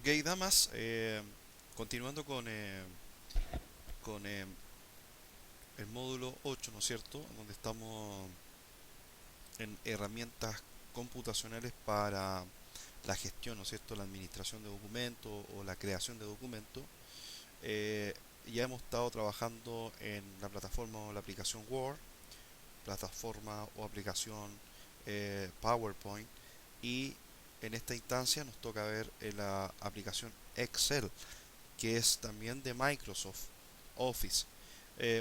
Ok, damas, continuando con el módulo 8, ¿no es cierto? Donde estamos en herramientas computacionales para la gestión, ¿no es cierto? La administración de documentos o la creación de documentos. Eh, ya hemos estado trabajando en la plataforma o la aplicación Word, plataforma o aplicación PowerPoint, y en esta instancia nos toca ver la aplicación Excel, que es también de Microsoft Office.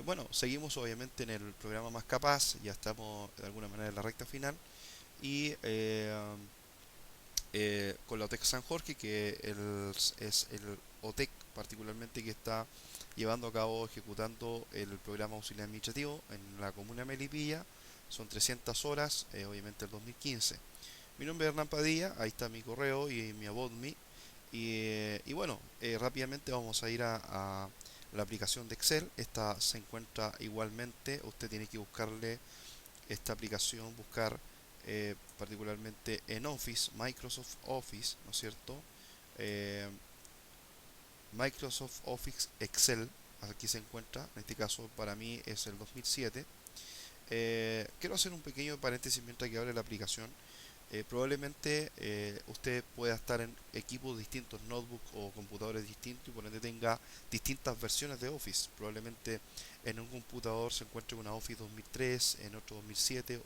Bueno, seguimos obviamente en el programa Más Capaz, ya estamos de alguna manera en la recta final, y con la OTEC San Jorge, que es el OTEC particularmente que está llevando a cabo, ejecutando el programa auxiliar administrativo en la comuna de Melipilla. Son 300 horas, obviamente el 2015. Mi nombre es Hernán Padilla, ahí está mi correo y mi About Me. Y bueno, rápidamente vamos a ir a la aplicación de Excel. Esta se encuentra igualmente, usted tiene que buscarle esta aplicación, buscar particularmente en Office, Microsoft Office, ¿no es cierto? Eh, Microsoft Office Excel, aquí se encuentra, en este caso para mí es el 2007. Quiero hacer un pequeño paréntesis mientras que abre la aplicación. Probablemente usted pueda estar en equipos distintos, notebooks o computadores distintos, y por ende tenga distintas versiones de Office. Probablemente en un computador se encuentre una Office 2003, en otro 2007,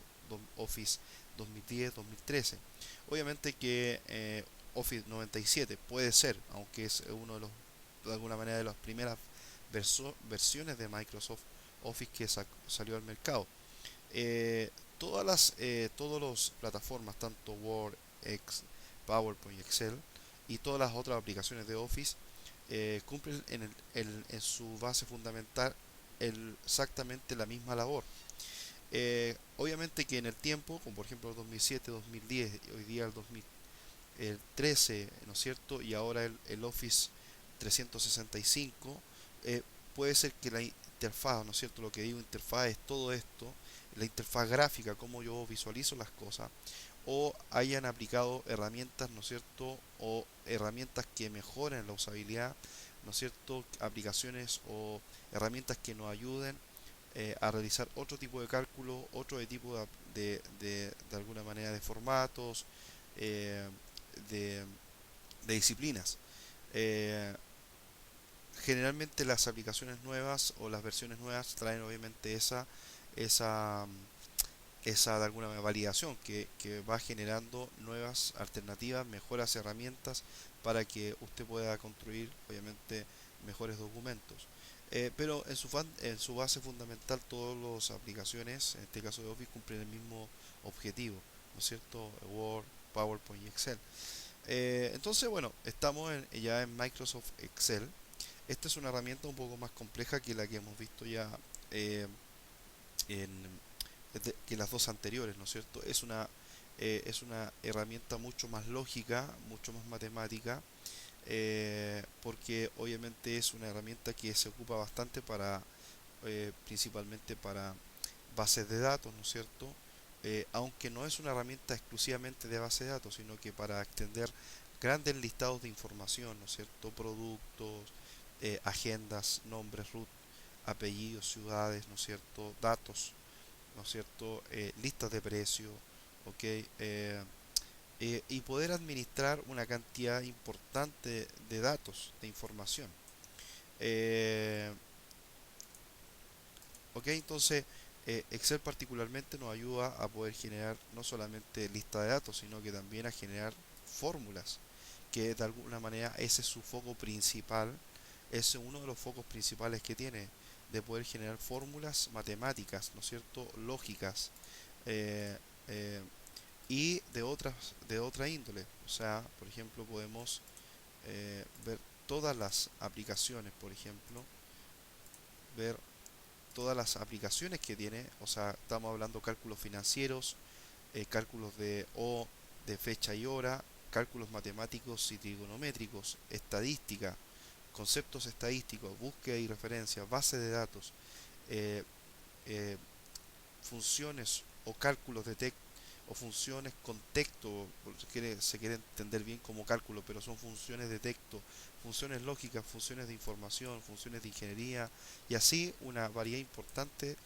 Office 2010, 2013. Obviamente que Office 97 puede ser, aunque es uno de los, de alguna manera, de las primeras versiones de Microsoft Office que salió al mercado. Eh, todas las plataformas, tanto Word, PowerPoint, Excel y todas las otras aplicaciones de Office, cumplen en su base fundamental exactamente la misma labor. Obviamente que en el tiempo, como por ejemplo el 2007, 2010, hoy día el 2013, ¿no es cierto? Y ahora el Office 365, puede ser que la interfaz, ¿no es cierto? Lo que digo interfaz es todo esto, la interfaz gráfica, cómo yo visualizo las cosas, o hayan aplicado herramientas, ¿no es cierto? O herramientas que mejoren la usabilidad, ¿no es cierto? Aplicaciones o herramientas que nos ayuden a realizar otro tipo de cálculo, otro de tipo de alguna manera de formatos, eh, de, de disciplinas. Eh, Generalmente las aplicaciones nuevas o las versiones nuevas traen obviamente esa, esa de alguna manera validación que va generando nuevas alternativas, mejoras herramientas para que usted pueda construir obviamente mejores documentos. Pero en su base fundamental todas las aplicaciones, en este caso de Office, cumplen el mismo objetivo, ¿no es cierto? Word, PowerPoint y Excel. Entonces, bueno, estamos ya en Microsoft Excel. Esta es una herramienta un poco más compleja que la que hemos visto ya eh, en, que las dos anteriores, ¿no es cierto? Es una herramienta mucho más lógica, mucho más matemática, porque obviamente es una herramienta que se ocupa bastante para, principalmente para bases de datos, ¿no es cierto? Aunque no es una herramienta exclusivamente de base de datos, sino que para extender grandes listados de información, ¿no es cierto? Productos, agendas, nombres, root, apellidos, ciudades, ¿no es cierto? Datos, ¿no es cierto? Listas de precios, ¿ok? Y poder administrar una cantidad importante de datos, de información. Eh, ¿Ok? Entonces, Excel particularmente nos ayuda a poder generar no solamente lista de datos, sino que también a generar fórmulas, que de alguna manera ese es su foco principal, es uno de los focos principales que tiene, de poder generar fórmulas matemáticas, ¿no es cierto? Lógicas, eh, eh, y de otra índole. O sea, por ejemplo, podemos ver todas las aplicaciones, por ejemplo, ver todas las aplicaciones que tiene, o sea, estamos hablando cálculos financieros, cálculos de fecha y hora, cálculos matemáticos y trigonométricos, estadística, conceptos estadísticos, búsqueda y referencia, base de datos, eh, eh, funciones o cálculos de texto o funciones con texto, se quiere entender bien como cálculo, pero son funciones de texto, funciones lógicas, funciones de información, funciones de ingeniería y así una variedad importante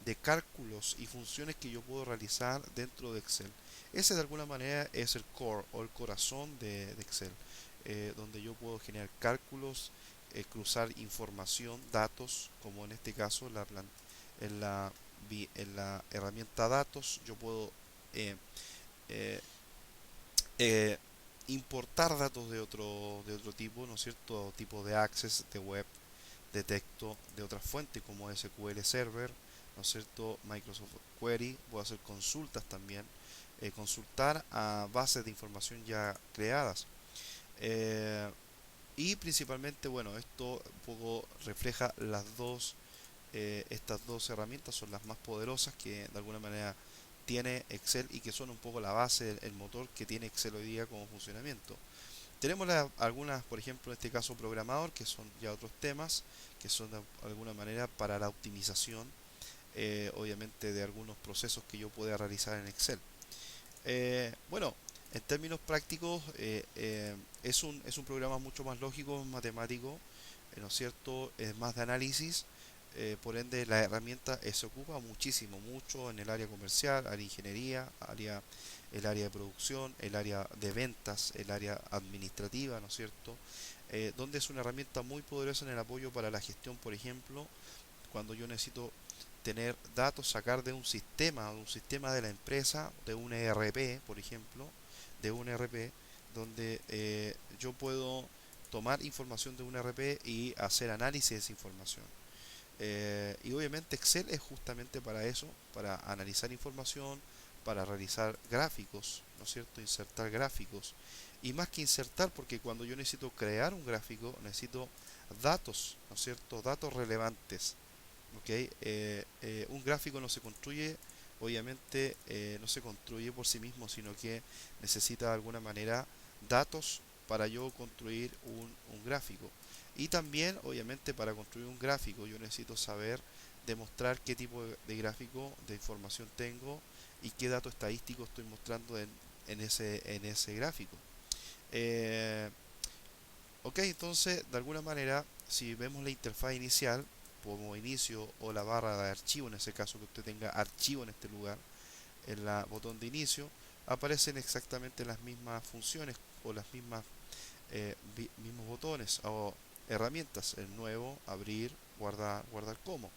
de cálculos y funciones que yo puedo realizar dentro de Excel. Ese de alguna manera es el core o el corazón de Excel, donde yo puedo generar cálculos, cruzar información, datos, como en este caso en la, en la herramienta datos, yo puedo eh, eh, eh, importar datos de otro tipo, ¿no es cierto? Tipo de access, de web, de texto, de otras fuentes como SQL Server, ¿no es cierto? Microsoft Query, puedo hacer consultas también, consultar a bases de información ya creadas. Eh, y principalmente, bueno, esto un poco refleja estas dos herramientas son las más poderosas que de alguna manera tiene Excel y que son un poco la base, el motor que tiene Excel hoy día como funcionamiento. Tenemos algunas, por ejemplo, en este caso programador, que son ya otros temas, que son de alguna manera para la optimización, obviamente, de algunos procesos que yo pueda realizar en Excel. Bueno, en términos prácticos, es un programa mucho más lógico, matemático, ¿no es cierto? Es más de análisis, por ende la herramienta se ocupa muchísimo, mucho en el área comercial, área de ingeniería, el área de producción, el área de ventas, el área administrativa, ¿no es cierto? Donde es una herramienta muy poderosa en el apoyo para la gestión, por ejemplo, cuando yo necesito tener datos, sacar de un sistema de la empresa, de un ERP, por ejemplo, de un ERP, donde yo puedo tomar información de un ERP y hacer análisis de esa información. Y obviamente Excel es justamente para eso, para analizar información, para realizar gráficos, ¿no es cierto? Insertar gráficos. Y más que insertar, porque cuando yo necesito crear un gráfico, necesito datos, ¿no es cierto? Datos relevantes. ¿Ok? Un gráfico no se construye, obviamente, no se construye por sí mismo, sino que necesita de alguna manera datos para yo construir un gráfico. Y también, obviamente, para construir un gráfico yo necesito saber demostrar qué tipo de gráfico, de información tengo y qué dato estadístico estoy mostrando en ese gráfico. Eh, Ok, entonces, de alguna manera, si vemos la interfaz inicial, como inicio o la barra de archivo, en ese caso que usted tenga archivo en este lugar, en la botón de inicio, aparecen exactamente las mismas funciones o las mismos botones o herramientas, el nuevo, abrir, guardar, guardar como,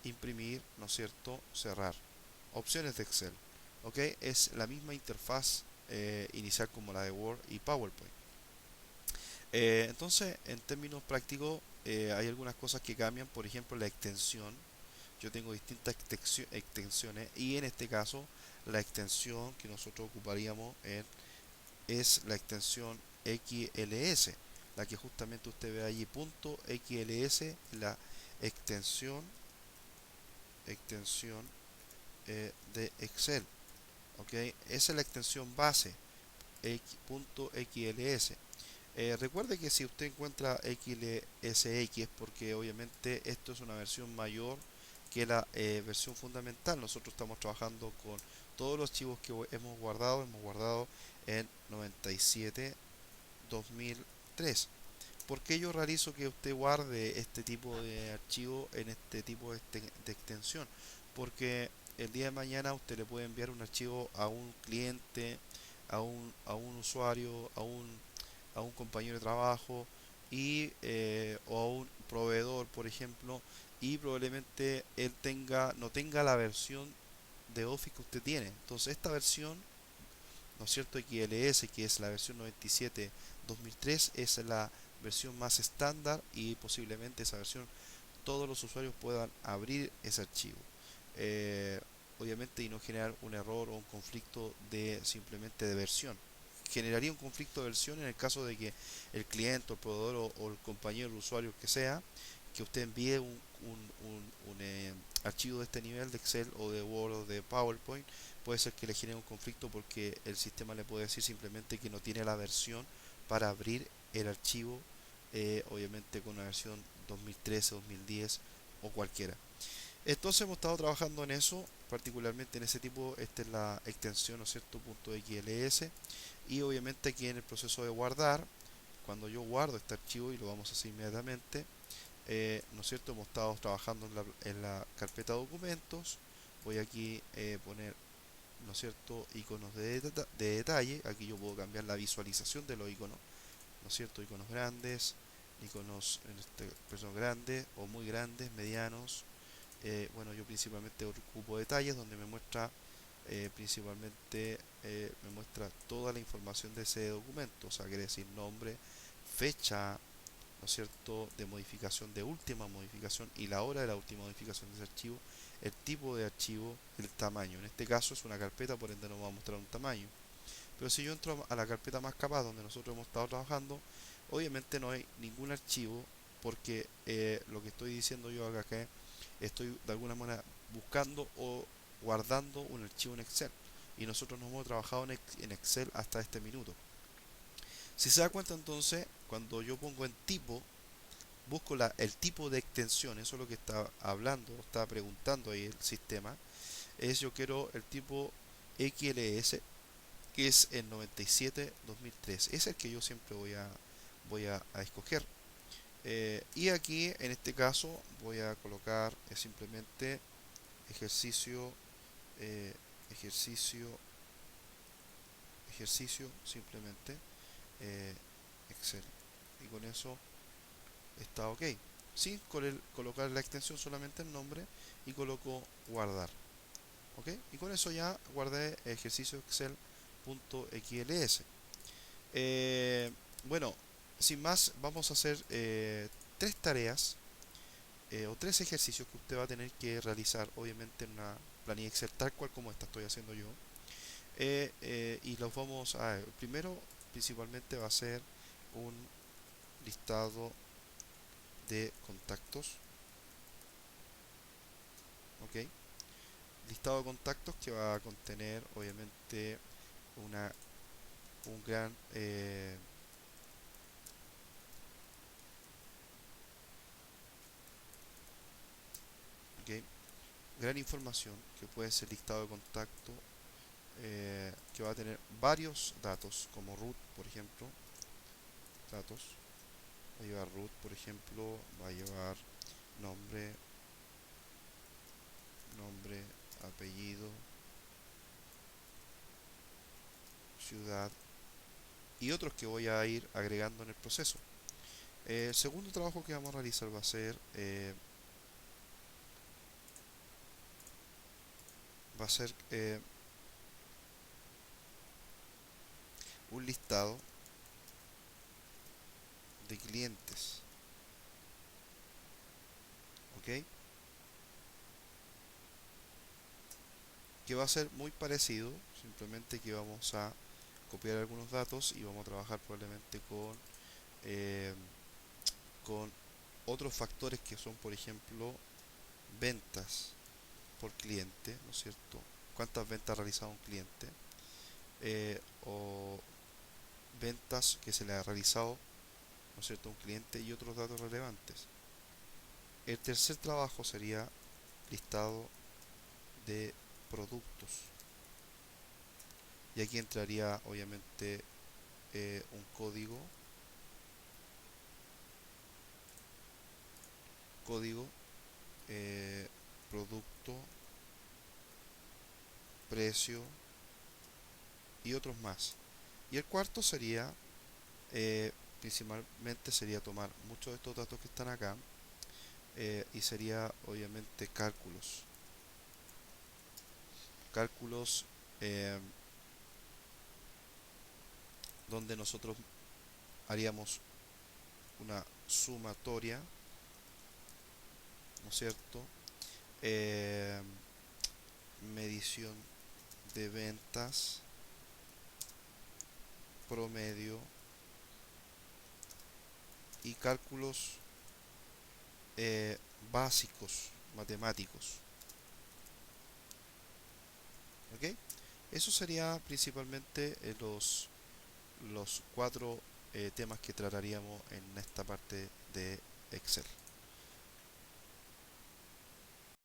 imprimir, ¿no es cierto?, cerrar. Opciones de Excel, ¿ok? Es la misma interfaz inicial como la de Word y PowerPoint. Entonces, en términos prácticos, hay algunas cosas que cambian, por ejemplo, la extensión. Yo tengo distintas extensiones y en este caso la extensión que nosotros ocuparíamos es la extensión XLS, la que justamente usted ve allí, punto XLS, la extensión, extensión de Excel. ¿Ok? Esa es la extensión base, punto XLS. Recuerde que si usted encuentra XLSX es porque obviamente esto es una versión mayor que la versión fundamental. Nosotros estamos trabajando con todos los archivos que hemos guardado en 97 2003. ¿Por qué yo realizo que usted guarde este tipo de archivo en este tipo de extensión? Porque el día de mañana usted le puede enviar un archivo a un cliente, a un usuario, a un compañero de trabajo o a un proveedor, por ejemplo, y probablemente él no tenga la versión de Office que usted tiene. Entonces esta versión, ¿no es cierto? XLS, que es la versión 97-2003, es la versión más estándar y posiblemente esa versión todos los usuarios puedan abrir ese archivo. Eh, Obviamente y no generar un error o un conflicto de simplemente de versión. Generaría un conflicto de versión en el caso de que el cliente, el proveedor o el compañero, el usuario que sea, que usted envíe un archivo de este nivel de Excel o de Word o de PowerPoint, puede ser que le genere un conflicto porque el sistema le puede decir simplemente que no tiene la versión para abrir el archivo, obviamente con una versión 2013, 2010 o cualquiera. Entonces hemos estado trabajando en eso, particularmente en ese tipo. Esta es la extensión, ¿no es cierto?, .xls. Y obviamente aquí en el proceso de guardar, cuando yo guardo este archivo, y lo vamos a hacer inmediatamente, ¿no es cierto?, hemos estado trabajando en la carpeta documentos. Voy aquí poner, ¿no es cierto?, iconos de detalle. Aquí yo puedo cambiar la visualización de los iconos, ¿no es cierto?, iconos grandes, iconos en este caso grandes o muy grandes, medianos. Bueno, yo principalmente ocupo detalles donde me muestra principalmente me muestra toda la información de ese documento, o sea, quiere decir nombre, fecha, ¿no es cierto?, de modificación, de última modificación, y la hora de la última modificación de ese archivo, el tipo de archivo, el tamaño. En este caso es una carpeta, por ende no va a mostrar un tamaño. Pero si yo entro a la carpeta más capaz donde nosotros hemos estado trabajando, obviamente no hay ningún archivo, porque lo que estoy diciendo yo acá, que estoy de alguna manera buscando o guardando un archivo en Excel, y nosotros no hemos trabajado en Excel hasta este minuto. Si se da cuenta, entonces, cuando yo pongo en tipo, busco el tipo de extensión. Eso es lo que está hablando, está preguntando ahí el sistema. Es, yo quiero el tipo XLS, que es el 97-2003. Es el que yo siempre voy a escoger. Y aquí en este caso voy a colocar simplemente ejercicio, eh, ejercicio, ejercicio, simplemente Excel. Y con eso está ok. Sin colocar la extensión, solamente el nombre, y coloco guardar. Ok. Y con eso ya guardé ejercicio Excel.xls. Bueno, sin más, vamos a hacer tres tareas o tres ejercicios que usted va a tener que realizar, obviamente en una planilla Excel tal cual como esta estoy haciendo yo. Y los vamos a ver. Primero, principalmente va a ser un listado de contactos. Ok. Listado de contactos que va a contener, obviamente, una, un gran ok, gran información, que puede ser listado de contacto, que va a tener varios datos, como root, por ejemplo, datos. Va a llevar root, por ejemplo, va a llevar nombre, nombre, apellido, ciudad y otros que voy a ir agregando en el proceso. El segundo trabajo que vamos a realizar va a ser un listado de clientes, ¿ok? Que va a ser muy parecido, simplemente que vamos a copiar algunos datos y vamos a trabajar probablemente eh, con otros factores que son, por ejemplo, ventas por cliente, ¿no es cierto? ¿Cuántas ventas ha realizado un cliente? O ventas que se le ha realizado, ¿no es cierto?, a un cliente, y otros datos relevantes. El tercer trabajo sería listado de productos. Y aquí entraría obviamente un código, eh, producto, precio y otros más. Y el cuarto sería, principalmente sería tomar muchos de estos datos que están acá, y sería obviamente cálculos. Cálculos eh, donde nosotros haríamos una sumatoria, ¿no es cierto? Eh, medición de ventas, promedio y cálculos eh, básicos matemáticos. ¿Ok? Eso sería principalmente los cuatro temas que trataríamos en esta parte de Excel.